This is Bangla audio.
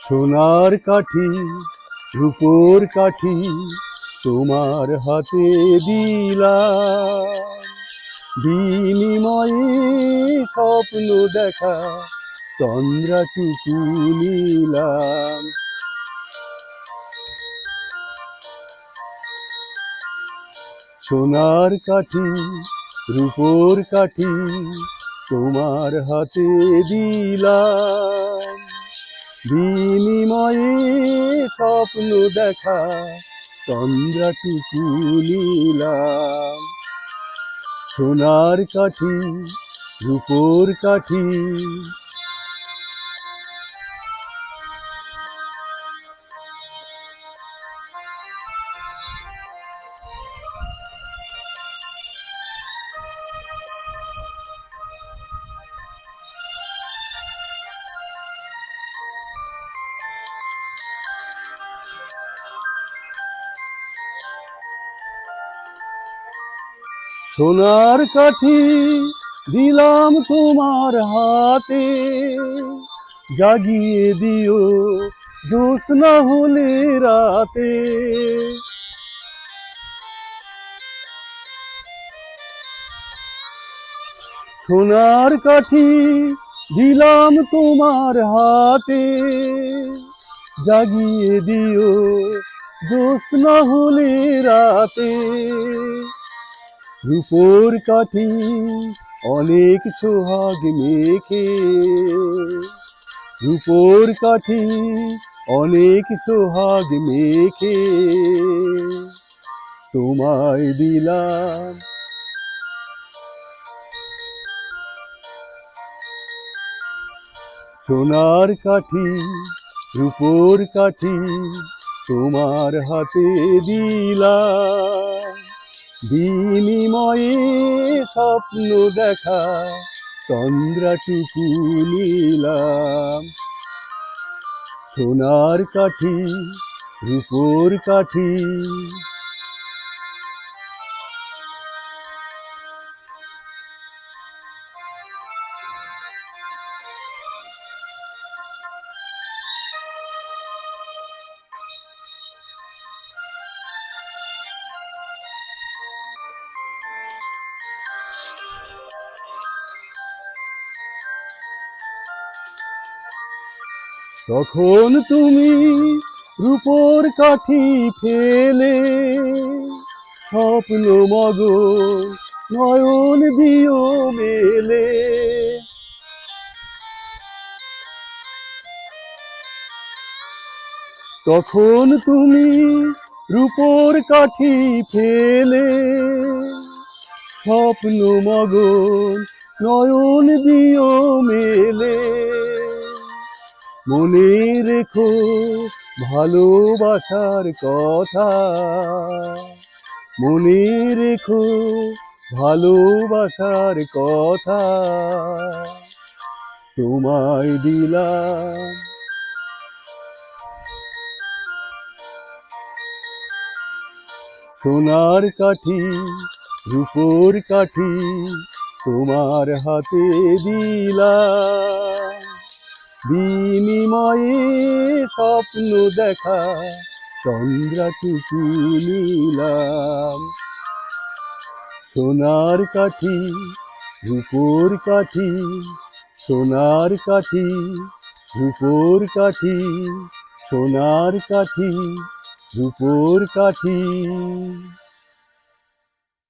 সোনার কাঠি রূপোর কাঠি তোমার হাতে দিলাম, বিনিময়ে স্বপ্ন দেখা তন্দ্রাটুকু নিলাম। সোনার কাঠি রূপোর কাঠি তোমার হাতে দিলাম, বিনিময়ে স্বপ্ন দেখা তন্দ্রাটুকু নিলাম। সোনার কাঠি রূপোর কাঠি। সোনার কাঠি দিলাম তোমার হাতে, জাগিয়ে দিও জ্যোৎস্না হলে রাতে। সোনার কাঠি দিলাম তোমার হাতে, জাগিয়ে দিও জ্যোৎস্না হলে রাতে। রূপোর কাঠি অনেক সোহাগ মেখে, রূপোর কাঠি অনেক সোহাগ মেখে তোমায় দিলাম। সোনার কাঠি রূপোর কাঠি তোমার হাতে দিলাম, বিনিময়ে স্বপ্ন দেখা তন্দ্রাটুকু নিলাম। সোনার কাঠি রূপোর কাঠি। তখন তুমি রূপোর কাঠি ফেলে স্বপ্ন মগন নয়ন দিও মেলে। তখন তুমি রূপোর কাঠি ফেলে স্বপ্ন মগন নয়ন দিও মেলে। মনে রেখো ভালোবাসার কথা, মনে রেখো ভালোবাসার কথা তোমায় দিলাম। সোনার কাঠি রূপোর কাঠি তোমার হাতে দিলাম, বিনিময়ে স্বপ্ন দেখা তন্দ্রাটুকু নিলাম। সোনার কাঠি রূপোর কাঠি, সোনার কাঠি রূপোর কাঠি, সোনার কাঠি রূপোর কাঠি।